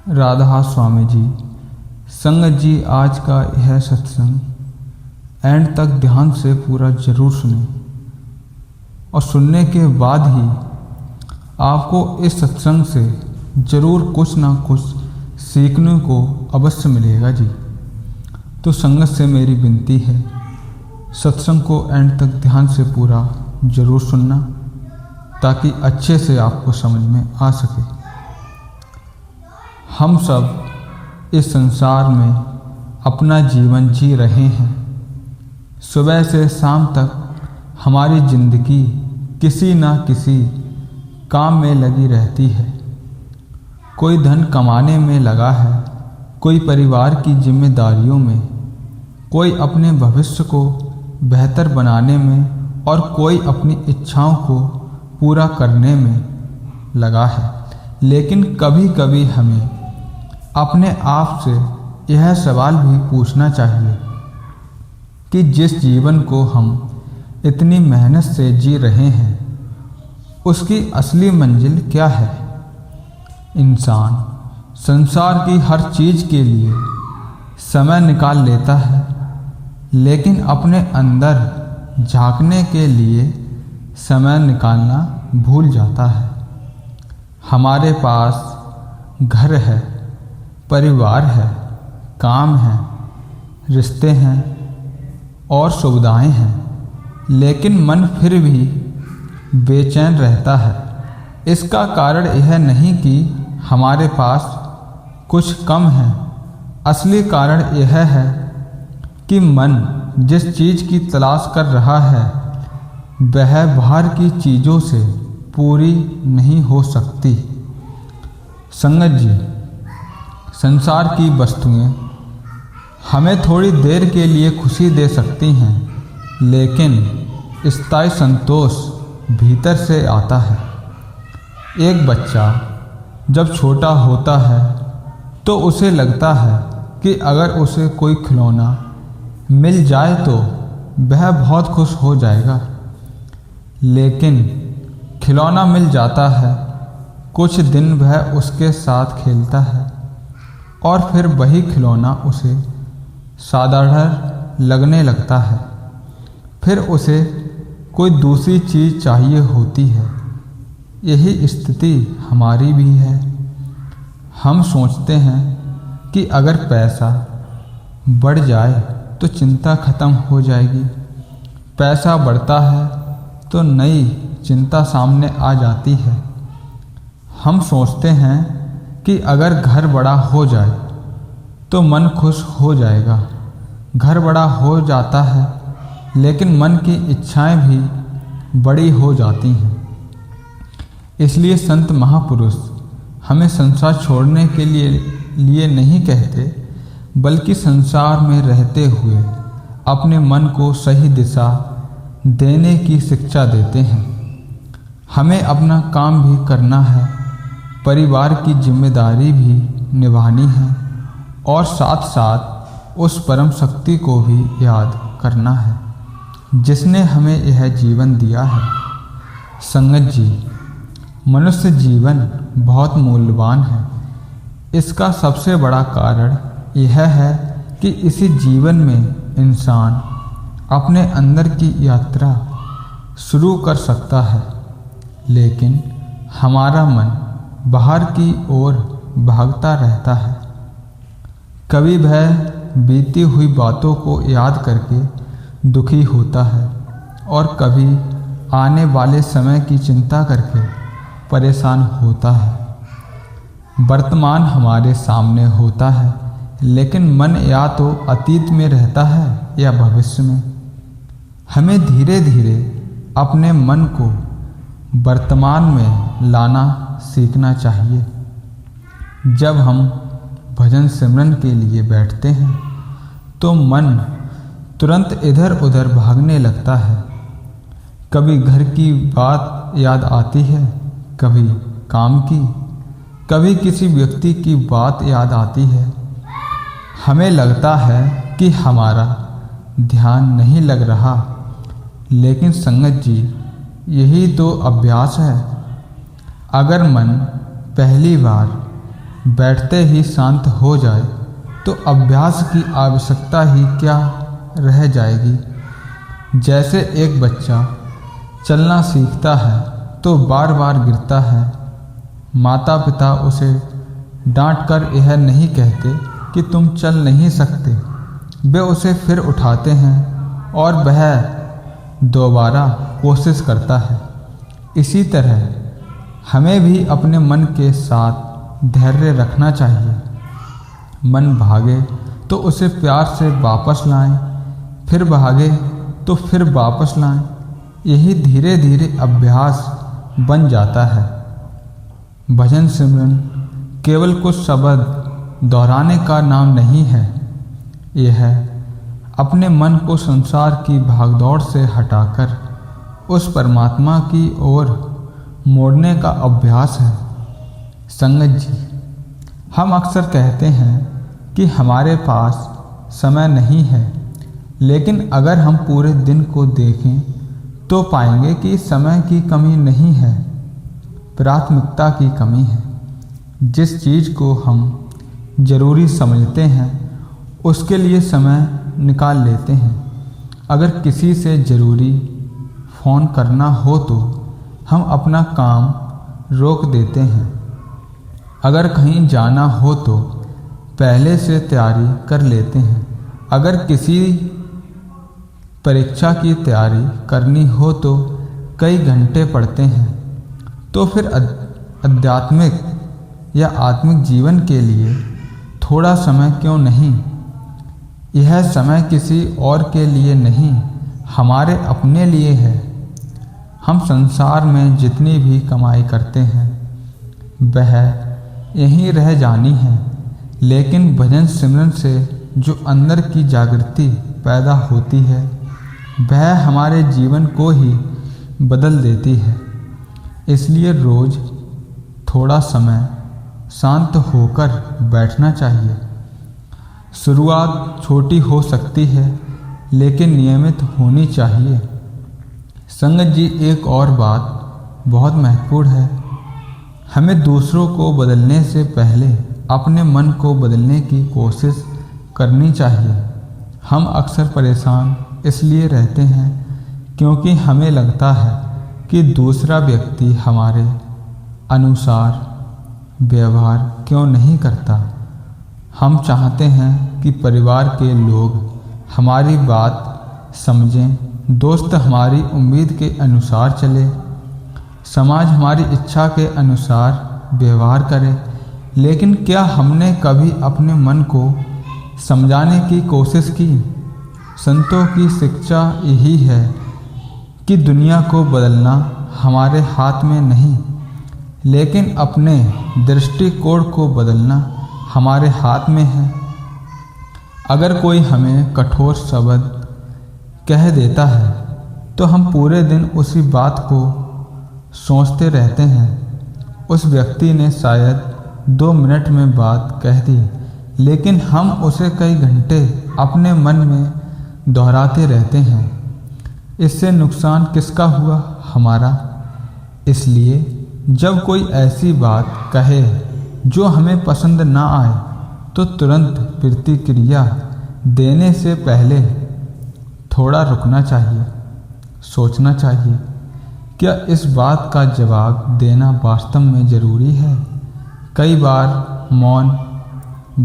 राधा स्वामी जी। संगत जी, आज का यह सत्संग एंड तक ध्यान से पूरा जरूर सुने और सुनने के बाद ही आपको इस सत्संग से जरूर कुछ ना कुछ सीखने को अवश्य मिलेगा जी। तो संगत से मेरी विनती है, सत्संग को एंड तक ध्यान से पूरा जरूर सुनना ताकि अच्छे से आपको समझ में आ सके। हम सब इस संसार में अपना जीवन जी रहे हैं। सुबह से शाम तक हमारी जिंदगी किसी ना किसी काम में लगी रहती है। कोई धन कमाने में लगा है, कोई परिवार की जिम्मेदारियों में, कोई अपने भविष्य को बेहतर बनाने में और कोई अपनी इच्छाओं को पूरा करने में लगा है। लेकिन कभी कभी हमें अपने आप से यह सवाल भी पूछना चाहिए कि जिस जीवन को हम इतनी मेहनत से जी रहे हैं उसकी असली मंजिल क्या है। इंसान संसार की हर चीज़ के लिए समय निकाल लेता है, लेकिन अपने अंदर झांकने के लिए समय निकालना भूल जाता है। हमारे पास घर है, परिवार है, काम है, रिश्ते हैं और सुविधाएं हैं, लेकिन मन फिर भी बेचैन रहता है। इसका कारण यह नहीं कि हमारे पास कुछ कम है, असली कारण यह है कि मन जिस चीज़ की तलाश कर रहा है वह बाहर की चीज़ों से पूरी नहीं हो सकती। संगत जी, संसार की वस्तुएं हमें थोड़ी देर के लिए खुशी दे सकती हैं, लेकिन स्थायी संतोष भीतर से आता है। एक बच्चा जब छोटा होता है तो उसे लगता है कि अगर उसे कोई खिलौना मिल जाए तो वह बहुत खुश हो जाएगा। लेकिन खिलौना मिल जाता है, कुछ दिन वह उसके साथ खेलता है और फिर वही खिलौना उसे साधारण लगने लगता है। फिर उसे कोई दूसरी चीज़ चाहिए होती है। यही स्थिति हमारी भी है। हम सोचते हैं कि अगर पैसा बढ़ जाए तो चिंता खत्म हो जाएगी। पैसा बढ़ता है तो नई चिंता सामने आ जाती है। हम सोचते हैं कि अगर घर बड़ा हो जाए तो मन खुश हो जाएगा। घर बड़ा हो जाता है, लेकिन मन की इच्छाएं भी बड़ी हो जाती हैं। इसलिए संत महापुरुष हमें संसार छोड़ने के लिए नहीं कहते, बल्कि संसार में रहते हुए अपने मन को सही दिशा देने की शिक्षा देते हैं। हमें अपना काम भी करना है, परिवार की जिम्मेदारी भी निभानी है और साथ साथ उस परम शक्ति को भी याद करना है जिसने हमें यह जीवन दिया है। संगत जी, मनुष्य जीवन बहुत मूल्यवान है। इसका सबसे बड़ा कारण यह है कि इसी जीवन में इंसान अपने अंदर की यात्रा शुरू कर सकता है, लेकिन हमारा मन बाहर की ओर भागता रहता है। कभी वह बीती हुई बातों को याद करके दुखी होता है और कभी आने वाले समय की चिंता करके परेशान होता है। वर्तमान हमारे सामने होता है, लेकिन मन या तो अतीत में रहता है या भविष्य में। हमें धीरे धीरे अपने मन को वर्तमान में लाना सीखना चाहिए। जब हम भजन सिमरन के लिए बैठते हैं तो मन तुरंत इधर उधर भागने लगता है। कभी घर की बात याद आती है, कभी काम की, कभी किसी व्यक्ति की बात याद आती है। हमें लगता है कि हमारा ध्यान नहीं लग रहा, लेकिन संगत जी, यही तो अभ्यास है। अगर मन पहली बार बैठते ही शांत हो जाए तो अभ्यास की आवश्यकता ही क्या रह जाएगी। जैसे एक बच्चा चलना सीखता है तो बार बार गिरता है। माता पिता उसे डांटकर यह नहीं कहते कि तुम चल नहीं सकते, वे उसे फिर उठाते हैं और वह दोबारा कोशिश करता है। इसी तरह हमें भी अपने मन के साथ धैर्य रखना चाहिए। मन भागे तो उसे प्यार से वापस लाएं, फिर भागे तो फिर वापस लाएं। यही धीरे धीरे अभ्यास बन जाता है। भजन सिमरन केवल कुछ शब्द दोहराने का नाम नहीं है, यह अपने मन को संसार की भागदौड़ से हटाकर उस परमात्मा की ओर मोड़ने का अभ्यास है। संगत जी, हम अक्सर कहते हैं कि हमारे पास समय नहीं है, लेकिन अगर हम पूरे दिन को देखें तो पाएंगे कि समय की कमी नहीं है, प्राथमिकता की कमी है। जिस चीज़ को हम ज़रूरी समझते हैं उसके लिए समय निकाल लेते हैं। अगर किसी से ज़रूरी फ़ोन करना हो तो हम अपना काम रोक देते हैं। अगर कहीं जाना हो तो पहले से तैयारी कर लेते हैं। अगर किसी परीक्षा की तैयारी करनी हो तो कई घंटे पढ़ते हैं। तो फिर आध्यात्मिक या आत्मिक जीवन के लिए थोड़ा समय क्यों नहीं? यह समय किसी और के लिए नहीं, हमारे अपने लिए है। हम संसार में जितनी भी कमाई करते हैं वह यहीं रह जानी है, लेकिन भजन सिमरन से जो अंदर की जागृति पैदा होती है वह हमारे जीवन को ही बदल देती है। इसलिए रोज़ थोड़ा समय शांत होकर बैठना चाहिए। शुरुआत छोटी हो सकती है लेकिन नियमित होनी चाहिए। संगत जी, एक और बात बहुत महत्वपूर्ण है। हमें दूसरों को बदलने से पहले अपने मन को बदलने की कोशिश करनी चाहिए। हम अक्सर परेशान इसलिए रहते हैं क्योंकि हमें लगता है कि दूसरा व्यक्ति हमारे अनुसार व्यवहार क्यों नहीं करता। हम चाहते हैं कि परिवार के लोग हमारी बात समझें, दोस्त हमारी उम्मीद के अनुसार चले, समाज हमारी इच्छा के अनुसार व्यवहार करे। लेकिन क्या हमने कभी अपने मन को समझाने की कोशिश की? संतों की शिक्षा यही है कि दुनिया को बदलना हमारे हाथ में नहीं, लेकिन अपने दृष्टिकोण को बदलना हमारे हाथ में है। अगर कोई हमें कठोर शब्द कह देता है तो हम पूरे दिन उसी बात को सोचते रहते हैं। उस व्यक्ति ने शायद 2 मिनट में बात कह दी, लेकिन हम उसे कई घंटे अपने मन में दोहराते रहते हैं। इससे नुकसान किसका हुआ? हमारा। इसलिए जब कोई ऐसी बात कहे जो हमें पसंद ना आए तो तुरंत प्रतिक्रिया देने से पहले थोड़ा रुकना चाहिए, सोचना चाहिए, क्या इस बात का जवाब देना वास्तव में ज़रूरी है? कई बार मौन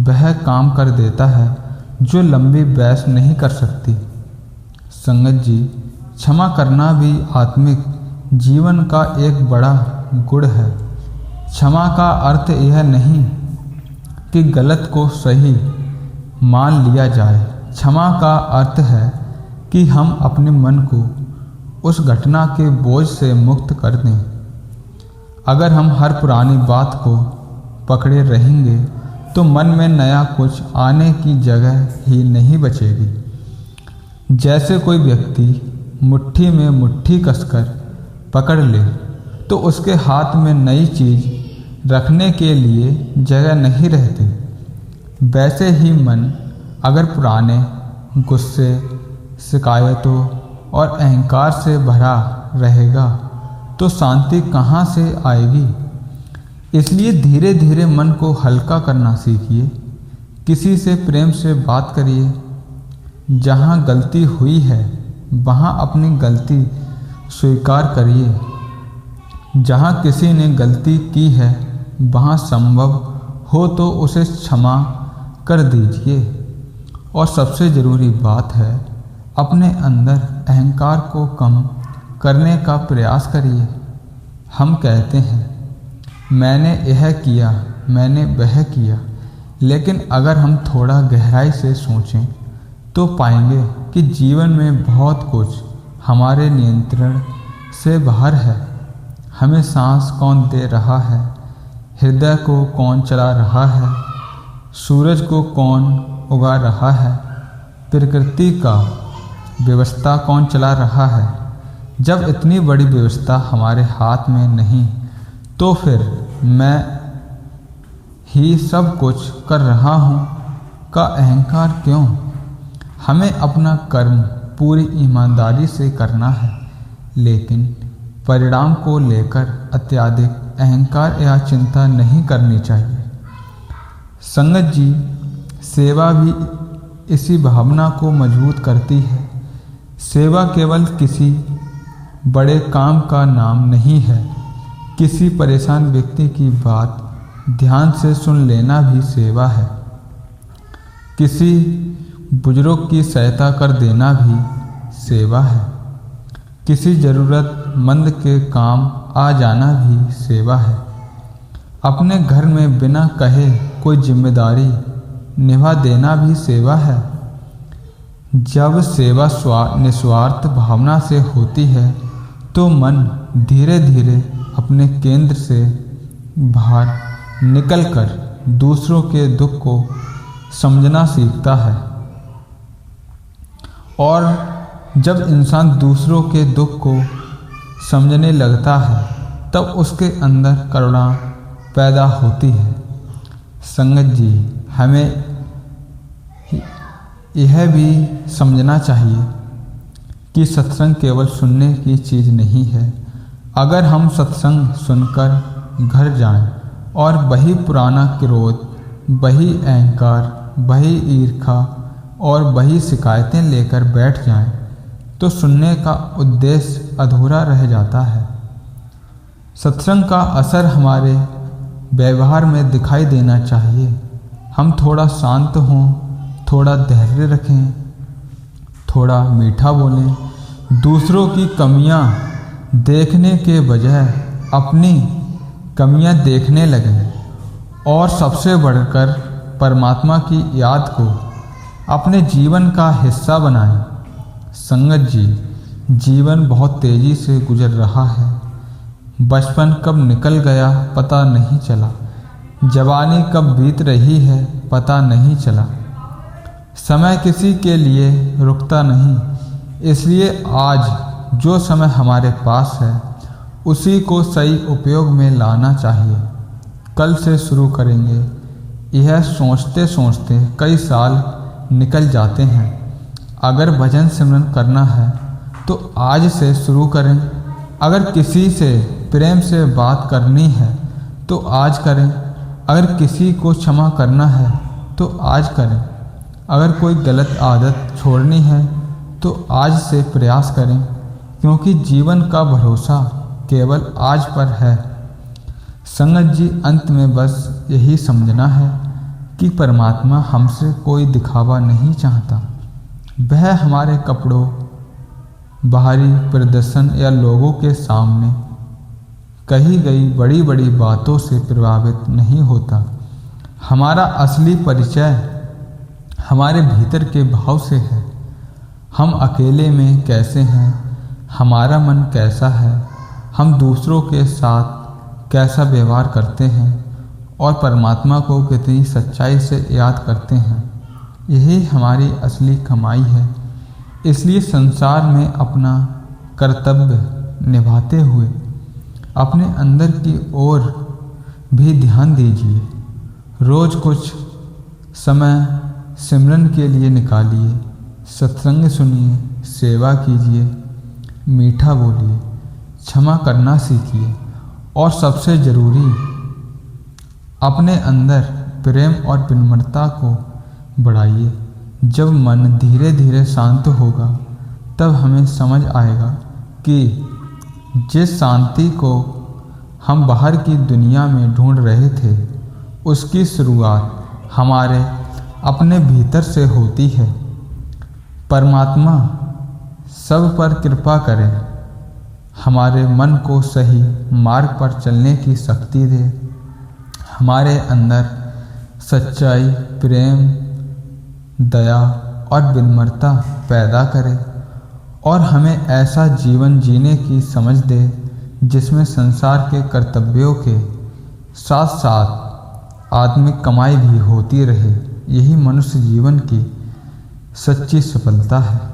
वह काम कर देता है जो लंबी बहस नहीं कर सकती। संगत जी, क्षमा करना भी आत्मिक जीवन का एक बड़ा गुण है। क्षमा का अर्थ यह नहीं कि गलत को सही मान लिया जाए। क्षमा का अर्थ है कि हम अपने मन को उस घटना के बोझ से मुक्त कर दें। अगर हम हर पुरानी बात को पकड़े रहेंगे तो मन में नया कुछ आने की जगह ही नहीं बचेगी। जैसे कोई व्यक्ति मुट्ठी में मुट्ठी कसकर पकड़ ले तो उसके हाथ में नई चीज़ रखने के लिए जगह नहीं रहती। वैसे ही मन अगर पुराने गुस्से, शिकायतों और अहंकार से भरा रहेगा तो शांति कहाँ से आएगी? इसलिए धीरे धीरे मन को हल्का करना सीखिए। किसी से प्रेम से बात करिए। जहाँ गलती हुई है वहाँ अपनी गलती स्वीकार करिए। जहाँ किसी ने गलती की है वहाँ संभव हो तो उसे क्षमा कर दीजिए। और सबसे ज़रूरी बात है, अपने अंदर अहंकार को कम करने का प्रयास करिए। हम कहते हैं मैंने यह किया, मैंने वह किया, लेकिन अगर हम थोड़ा गहराई से सोचें तो पाएंगे कि जीवन में बहुत कुछ हमारे नियंत्रण से बाहर है। हमें सांस कौन दे रहा है, हृदय को कौन चला रहा है, सूरज को कौन उगा रहा है, प्रकृति का व्यवस्था कौन चला रहा है। जब इतनी बड़ी व्यवस्था हमारे हाथ में नहीं तो फिर मैं ही सब कुछ कर रहा हूँ का अहंकार क्यों। हमें अपना कर्म पूरी ईमानदारी से करना है, लेकिन परिणाम को लेकर अत्यधिक अहंकार या चिंता नहीं करनी चाहिए। संगत जी, सेवा भी इसी भावना को मजबूत करती है। सेवा केवल किसी बड़े काम का नाम नहीं है। किसी परेशान व्यक्ति की बात ध्यान से सुन लेना भी सेवा है। किसी बुजुर्ग की सहायता कर देना भी सेवा है। किसी ज़रूरतमंद के काम आ जाना भी सेवा है। अपने घर में बिना कहे कोई जिम्मेदारी निभा देना भी सेवा है। जब सेवा निस्वार्थ भावना से होती है तो मन धीरे धीरे अपने केंद्र से बाहर निकलकर दूसरों के दुख को समझना सीखता है। और जब इंसान दूसरों के दुख को समझने लगता है तब उसके अंदर करुणा पैदा होती है। संगत जी, हमें यह भी समझना चाहिए कि सत्संग केवल सुनने की चीज़ नहीं है। अगर हम सत्संग सुनकर घर जाएं और वही पुराना क्रोध, वही अहंकार, वही ईर्ष्या और वही शिकायतें लेकर बैठ जाएं, तो सुनने का उद्देश्य अधूरा रह जाता है। सत्संग का असर हमारे व्यवहार में दिखाई देना चाहिए। हम थोड़ा शांत हों, थोड़ा धैर्य रखें, थोड़ा मीठा बोलें, दूसरों की कमियां देखने के बजाय अपनी कमियां देखने लगें और सबसे बढ़कर परमात्मा की याद को अपने जीवन का हिस्सा बनाएं। संगत जी, जीवन बहुत तेज़ी से गुजर रहा है। बचपन कब निकल गया पता नहीं चला, जवानी कब बीत रही है पता नहीं चला। समय किसी के लिए रुकता नहीं, इसलिए आज जो समय हमारे पास है उसी को सही उपयोग में लाना चाहिए। कल से शुरू करेंगे, यह सोचते सोचते कई साल निकल जाते हैं। अगर भजन सिमरन करना है तो आज से शुरू करें। अगर किसी से प्रेम से बात करनी है तो आज करें। अगर किसी को क्षमा करना है तो आज करें। अगर कोई गलत आदत छोड़नी है तो आज से प्रयास करें, क्योंकि जीवन का भरोसा केवल आज पर है। संगत जी, अंत में बस यही समझना है कि परमात्मा हमसे कोई दिखावा नहीं चाहता। वह हमारे कपड़ों, बाहरी प्रदर्शन या लोगों के सामने कही गई बड़ी बड़ी बातों से प्रभावित नहीं होता। हमारा असली परिचय हमारे भीतर के भाव से है। हम अकेले में कैसे हैं, हमारा मन कैसा है, हम दूसरों के साथ कैसा व्यवहार करते हैं और परमात्मा को कितनी सच्चाई से याद करते हैं, यही हमारी असली कमाई है। इसलिए संसार में अपना कर्तव्य निभाते हुए अपने अंदर की ओर भी ध्यान दीजिए। रोज़ कुछ समय सिमरन के लिए निकालिए, सत्संग सुनिए, सेवा कीजिए, मीठा बोलिए, क्षमा करना सीखिए और सबसे ज़रूरी अपने अंदर प्रेम और विनम्रता को बढ़ाइए। जब मन धीरे धीरे शांत होगा तब हमें समझ आएगा कि जिस शांति को हम बाहर की दुनिया में ढूंढ रहे थे उसकी शुरुआत हमारे अपने भीतर से होती है। परमात्मा सब पर कृपा करे, हमारे मन को सही मार्ग पर चलने की शक्ति दे, हमारे अंदर सच्चाई, प्रेम, दया और विनम्रता पैदा करे और हमें ऐसा जीवन जीने की समझ दे जिसमें संसार के कर्तव्यों के साथ साथ आत्मिक कमाई भी होती रहे। यही मनुष्य जीवन की सच्ची सफलता है।